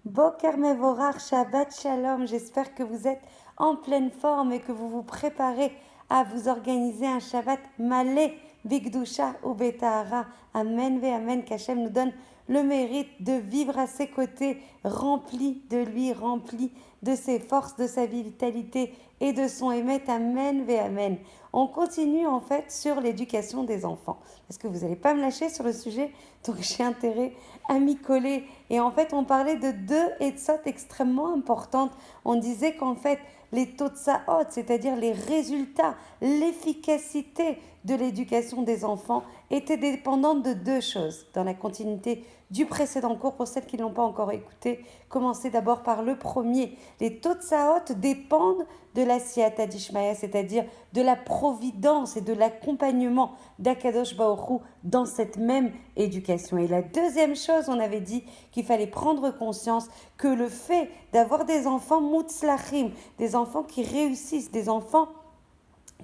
Boker Mevorach, Shabbat Shalom. J'espère que vous êtes en pleine forme et que vous vous préparez à vous organiser un Shabbat malé, Bigdusha ou Betahara. Amen, ve Amen, qu'Hachem nous donne le mérite de vivre à ses côtés, rempli de lui, rempli de ses forces, de sa vitalité et de son émet. Amen, ve Amen. On continue en fait sur l'éducation des enfants. Parce que vous n'allez pas me lâcher sur le sujet, donc j'ai intérêt à m'y coller. Et en fait, on parlait de deux etzot extrêmement importantes. On disait qu'en fait, les totsaot, c'est-à-dire les résultats, l'efficacité de l'éducation des enfants, étaient dépendantes de deux choses. Dans la continuité du précédent cours, pour celles qui ne l'ont pas encore écouté, commencez d'abord par le premier. Les totsaot dépendent de la siyata d'Ishmaïa, c'est-à-dire de la providence et de l'accompagnement d'Akadosh Baruch Hu dans cette même éducation. Et la deuxième chose, on avait dit qu'il fallait prendre conscience que le fait d'avoir des enfants mutzlachim, des enfants qui réussissent, des enfants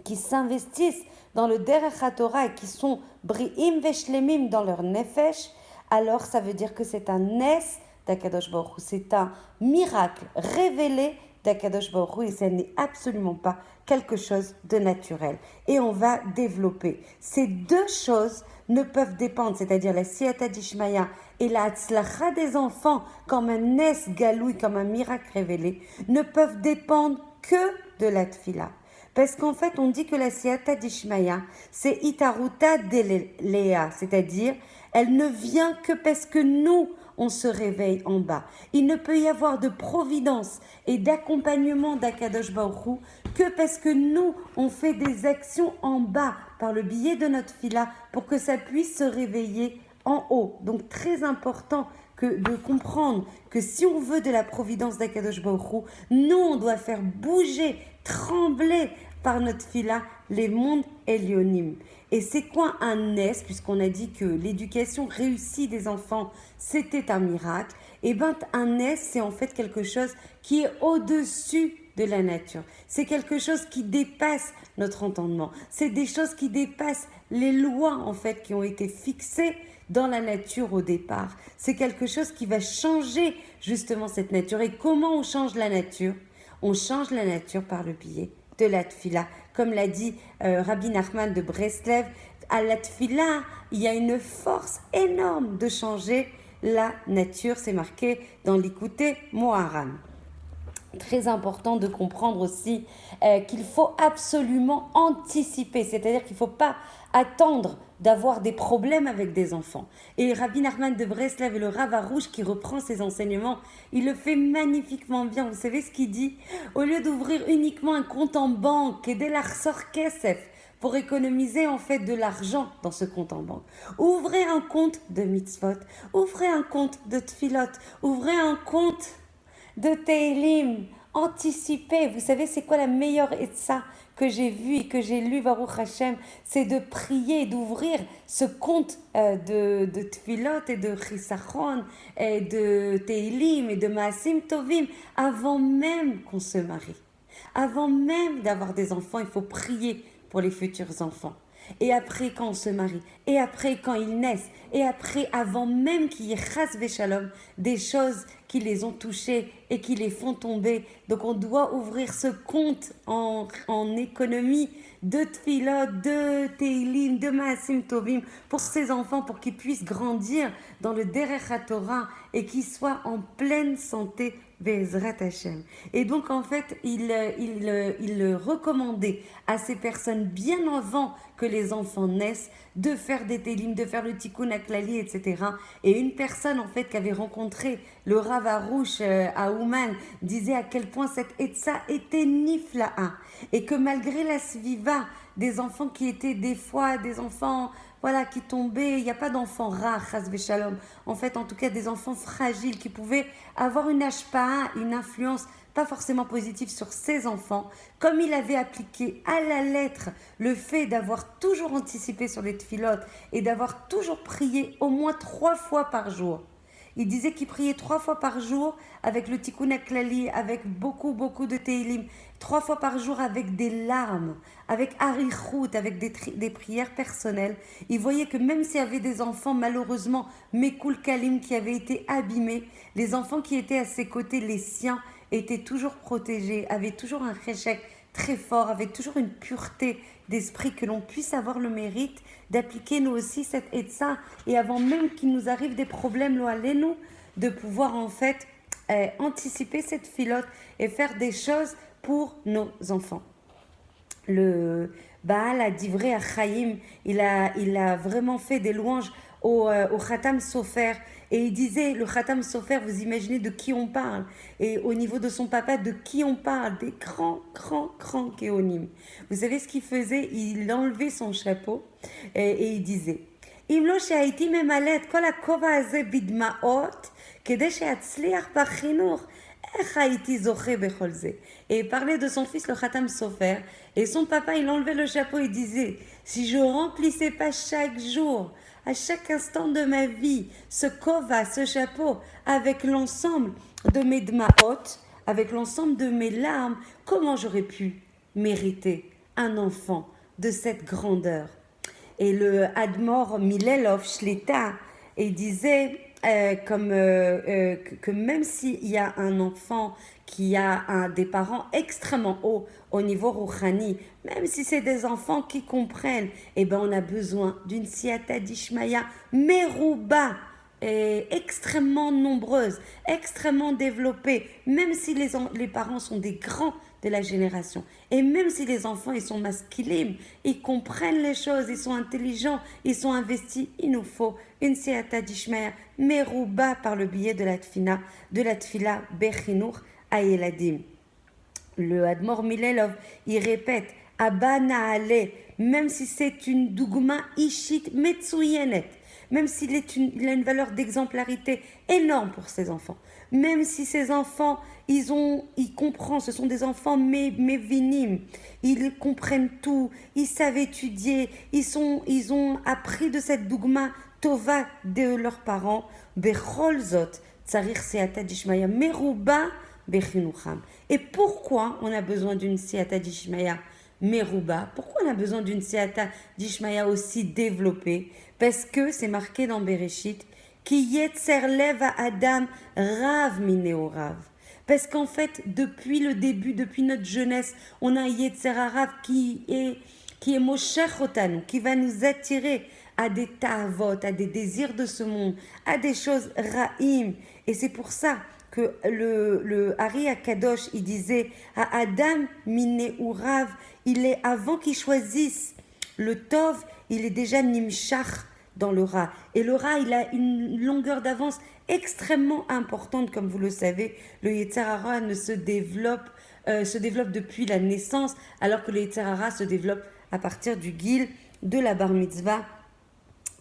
qui s'investissent dans le Derech HaTorah et qui sont bri'im veshlemim dans leur nefesh, alors ça veut dire que c'est un nes d'Akadosh Baruch Hu, c'est un miracle révélé d'Akadosh Baruch Hu et ce n'est absolument pas quelque chose de naturel. Et on va développer. Ces deux choses ne peuvent dépendre, c'est-à-dire la siyata d'Ishmaïa et la hatzlacha des enfants comme un nes galoui, comme un miracle révélé, ne peuvent dépendre que de la tfila. Parce qu'en fait, on dit que la siyata d'Ishmaïa, c'est itaruta delea, c'est-à-dire, elle ne vient que parce que nous, on se réveille en bas. Il ne peut y avoir de providence et d'accompagnement d'Akadosh Baruch Hu que parce que nous, on fait des actions en bas par le biais de notre fila pour que ça puisse se réveiller en haut. Donc très important de comprendre que si on veut de la providence d'Akadosh Baruch Hu, nous, on doit faire bouger, trembler par notre fila les mondes élionim. Et c'est quoi un nes, puisqu'on a dit que l'éducation réussie des enfants, c'était un miracle. Et bien un nes, c'est en fait quelque chose qui est au-dessus de la nature. C'est quelque chose qui dépasse notre entendement. C'est des choses qui dépassent les lois en fait qui ont été fixées dans la nature au départ. C'est quelque chose qui va changer justement cette nature. Et comment on change la nature? On change la nature par le biais de la tfila. Comme l'a dit Rabbi Nachman de Breslev, à la tfila, il y a une force énorme de changer la nature. C'est marqué dans l'Ikouté Moharan. Très important de comprendre aussi qu'il faut absolument anticiper, c'est-à-dire qu'il ne faut pas attendre d'avoir des problèmes avec des enfants. Et Rabbi Nachman de Breslev et le Rav Arouche qui reprend ses enseignements, il le fait magnifiquement bien. Vous savez ce qu'il dit? Au lieu d'ouvrir uniquement un compte en banque et de l'arsor kesef, pour économiser en fait de l'argent dans ce compte en banque. Ouvrez un compte de mitzvot, ouvrez un compte de tfilot, ouvrez un compte de Teilim, anticiper. Vous savez, c'est quoi la meilleure etza que j'ai vue et que j'ai lu, Baruch Hashem? C'est de prier, d'ouvrir ce compte de Tfilot et de Chisachon et de Teilim et de Maasim Tovim avant même qu'on se marie. Avant même d'avoir des enfants, il faut prier pour les futurs enfants. Et après quand on se marie, et après quand ils naissent, et après avant même qu'il y ait chas veshalom, des choses qui les ont touchés et qui les font tomber. Donc on doit ouvrir ce compte en économie de tfilot, de teilim, de maasim tovim pour ces enfants, pour qu'ils puissent grandir dans le derech HaTorah et qu'ils soient en pleine santé. Bezrat Hashem. Et donc en fait, il recommandait à ces personnes bien avant que les enfants naissent de faire des télim, de faire le tikkun aklali, etc. Et une personne en fait qui avait rencontré le Rav Arouche à Ouman disait à quel point cette etza était nifla'a et que malgré la sviva des enfants qui étaient des fois des enfants voilà, qui tombaient, il n'y a pas d'enfants rares, chas v'shalom. En fait, en tout cas, des enfants fragiles qui pouvaient avoir une hashpa'a, une influence pas forcément positive sur ses enfants. Comme il avait appliqué à la lettre le fait d'avoir toujours anticipé sur les tfilotes et d'avoir toujours prié au moins 3 fois par jour. Il disait qu'il priait 3 fois par jour avec le Tikkun HaKlali, avec beaucoup de Teilim, 3 fois par jour avec des larmes, avec Arichut, avec des prières personnelles. Il voyait que même s'il y avait des enfants, malheureusement, Mekul Kalim, qui avaient été abîmés, les enfants qui étaient à ses côtés, les siens, étaient toujours protégés, avaient toujours un cheshek très fort, avaient toujours une pureté d'esprit, que l'on puisse avoir le mérite d'appliquer nous aussi cette etza, et avant même qu'il nous arrive des problèmes, lo alenu, de pouvoir en fait anticiper cette filote et faire des choses pour nos enfants. Le Baal a divré à Chaim, il a vraiment fait des louanges au Khatam Sofer, et il disait, le Khatam Sofer, vous imaginez de qui on parle, et au niveau de son papa, de qui on parle, des grands kéonim. Vous savez ce qu'il faisait? Il enlevait son chapeau et il disait, אם לא שהייתי ממלא את כל הכובע הזה בדמעות, כדי שיצליח בחינוך, איך הייתי זוכה בכל זה? Et il parlait de son fils, le Khatam Sofer, et son papa, il enlevait le chapeau et disait, si je remplissais pas chaque jour, à chaque instant de ma vie, ce kova, ce chapeau, avec l'ensemble de mes dmaot, avec l'ensemble de mes larmes, comment j'aurais pu mériter un enfant de cette grandeur? Et le Admor Milelov Shlita, il disait que même s'il y a un enfant qui a des parents extrêmement hauts au niveau rouhani, même si c'est des enfants qui comprennent, eh ben on a besoin d'une siyata d'Ishmaya merouba, extrêmement nombreuse, extrêmement développée, même si les parents sont des grands de la génération. Et même si les enfants, ils sont masculins, ils comprennent les choses, ils sont intelligents, ils sont investis, il nous faut une siyata d'Ishmaya merouba par le biais de la tfila bechinur ayeladim. Le Admor Milelov, il répète, Abba Naale, même si c'est une dougma ishit metsuyenet, même s'il a une valeur d'exemplarité énorme pour ses enfants, même si ces enfants, ils comprennent, ce sont des enfants mévinim, ils comprennent tout, ils savent étudier, ils ont appris de cette dougma tova de leurs parents, bechol zot, tsarir seata dishmaya meruba bechinucham. Et pourquoi on a besoin d'une siyata d'Ishmaya meruba? Pourquoi on a besoin d'une siyata d'Ishmaya aussi développée? Parce que c'est marqué dans Bereshit, qui yetzer lev Adam rav mineorav. Parce qu'en fait, depuis le début, depuis notre jeunesse, on a un yetzer harav qui est mosher otanu, qui va nous attirer à des ta'avot, à des désirs de ce monde, à des choses ra'im. Et c'est pour ça que le Ari Akadosh, il disait à Adam mineorav, il est, avant qu'il choisisse le tov, il est déjà nimshach dans le Ra. Et le Ra, il a une longueur d'avance extrêmement importante, comme vous le savez. Le Yetzer Hara se développe depuis la naissance, alors que le Yetzer Hara se développe à partir du Gil de la Bar Mitzvah.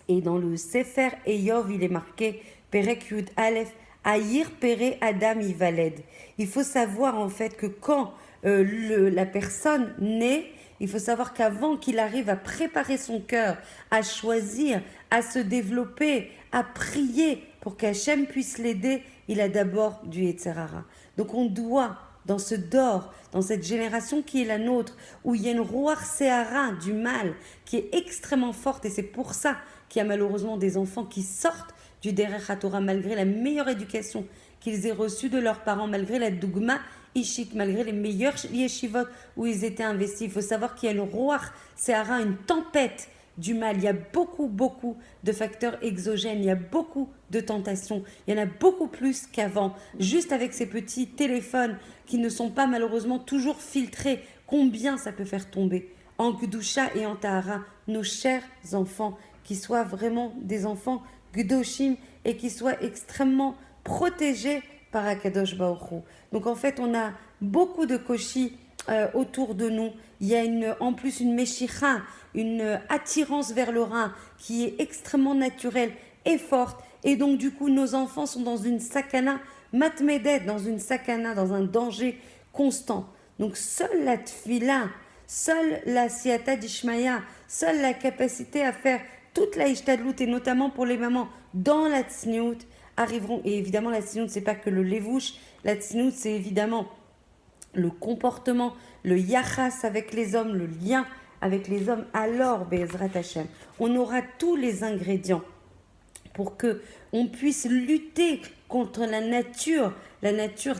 Et dans le Sefer Eyov, il est marqué Perek Yud Aleph, Aïr Pere Adam Ivaled. Il faut savoir en fait que quand la personne naît, il faut savoir qu'avant qu'il arrive à préparer son cœur, à choisir, à se développer, à prier pour qu'Hachem puisse l'aider, il a d'abord du Yetzer Hara. Donc on doit, dans ce dor, dans cette génération qui est la nôtre, où il y a une Ruach Sehara du mal qui est extrêmement forte, et c'est pour ça qu'il y a malheureusement des enfants qui sortent du Derech HaTorah malgré la meilleure éducation qu'ils aient reçue de leurs parents, malgré la dougma ishit, malgré les meilleurs yeshivot où ils étaient investis. Il faut savoir qu'il y a une Ruach Sehara, une tempête du mal. Il y a beaucoup de facteurs exogènes, il y a beaucoup de tentations, il y en a beaucoup plus qu'avant. Juste avec ces petits téléphones qui ne sont pas malheureusement toujours filtrés, combien ça peut faire tomber en Gdusha et en Tahara nos chers enfants, qui soient vraiment des enfants Gdoshim et qui soient extrêmement protégés par Akadosh Baruch Hu. Donc en fait, on a beaucoup de koshi autour de nous. Il y a en plus une meshicha, une attirance vers le rein qui est extrêmement naturelle et forte. Et donc du coup, nos enfants sont dans une sakana matmedet, dans une sakana, dans un danger constant. Donc seule la tfila, seule la siyata d'Ishmaya, seule la capacité à faire toute la ishtadlout, et notamment pour les mamans, dans la tsniout, arriveront. Et évidemment, la tzniut, c'est pas que le levouche. La tzniut, c'est évidemment le comportement, le yachas avec les hommes, le lien avec les hommes. Alors, Be'ezrat Hashem, on aura tous les ingrédients pour que on puisse lutter contre la nature,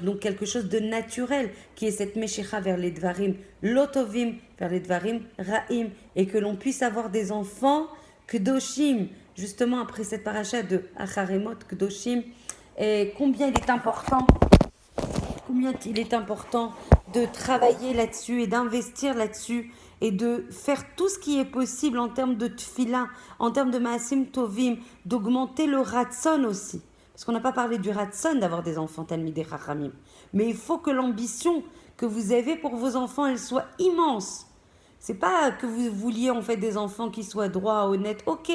donc quelque chose de naturel, qui est cette meshicha vers les dvarim lotovim, vers les dvarim ra'im, et que l'on puisse avoir des enfants kdoshim, justement après cette paracha de Acharemot, kdoshim, et combien il est important de travailler là-dessus et d'investir là-dessus et de faire tout ce qui est possible en termes de tfila, en termes de maasim tovim, d'augmenter le ratson aussi. Parce qu'on n'a pas parlé du ratson d'avoir des enfants talmidei chachamim. Mais il faut que l'ambition que vous avez pour vos enfants, elle soit immense. C'est pas que vous vouliez en fait des enfants qui soient droits, honnêtes. Ok,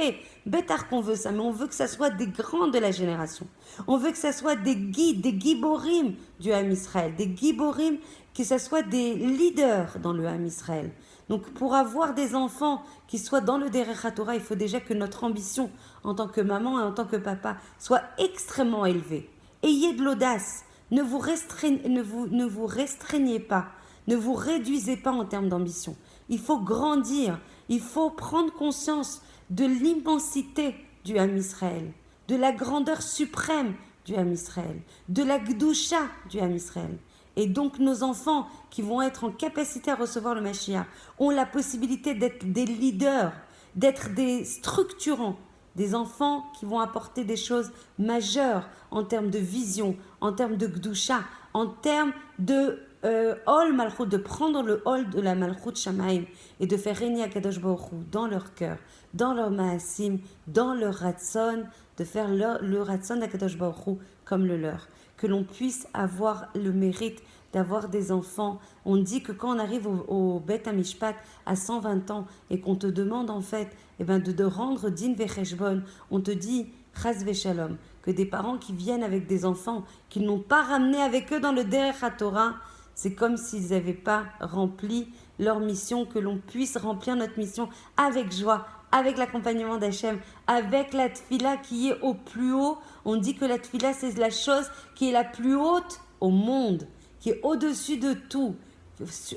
bêtard qu'on veut ça, mais on veut que ça soit des grands de la génération. On veut que ça soit des guides, des giborim du Ham Israël, des giborim, que ça soit des leaders dans le Ham Israël. Donc pour avoir des enfants qui soient dans le Derech HaTorah, il faut déjà que notre ambition en tant que maman et en tant que papa soit extrêmement élevée. Ayez de l'audace, ne vous restreignez pas, ne vous réduisez pas en termes d'ambition. Il faut grandir, il faut prendre conscience de l'immensité du Ham Israël, de la grandeur suprême du Ham Israël, de la Gdusha du Ham Israël. Et donc nos enfants qui vont être en capacité à recevoir le Mashiach ont la possibilité d'être des leaders, d'être des structurants, des enfants qui vont apporter des choses majeures en termes de vision, en termes de Gdusha, en termes de Ol Malchut, de prendre le Ol de la Malchut Shamaim et de faire régner Akadosh Baruch Hu dans leur cœur, dans leur Maasim, dans leur Ratson, de faire le Ratson d'Akadosh Baruch Hu comme le leur. Que l'on puisse avoir le mérite d'avoir des enfants. On dit que quand on arrive au Bet HaMishpat à 120 ans et qu'on te demande en fait de rendre din vecheshbon, on te dit chas v'shalom, que des parents qui viennent avec des enfants qu'ils n'ont pas ramenés avec eux dans le Derech HaTorah, c'est comme s'ils n'avaient pas rempli leur mission, que l'on puisse remplir notre mission avec joie, avec l'accompagnement d'Hachem, avec la tfila qui est au plus haut. On dit que la tfila, c'est la chose qui est la plus haute au monde, qui est au-dessus de tout.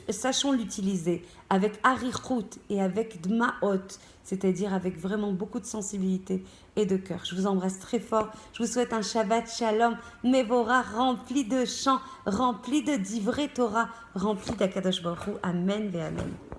Sachons l'utiliser avec harichut et avec dmaot, c'est-à-dire avec vraiment beaucoup de sensibilité et de cœur. Je vous embrasse très fort. Je vous souhaite un Shabbat Shalom, Mevora, rempli de chants, rempli de divrei Torah, rempli d'Akadosh Baruch Hu. Amen ve Amen.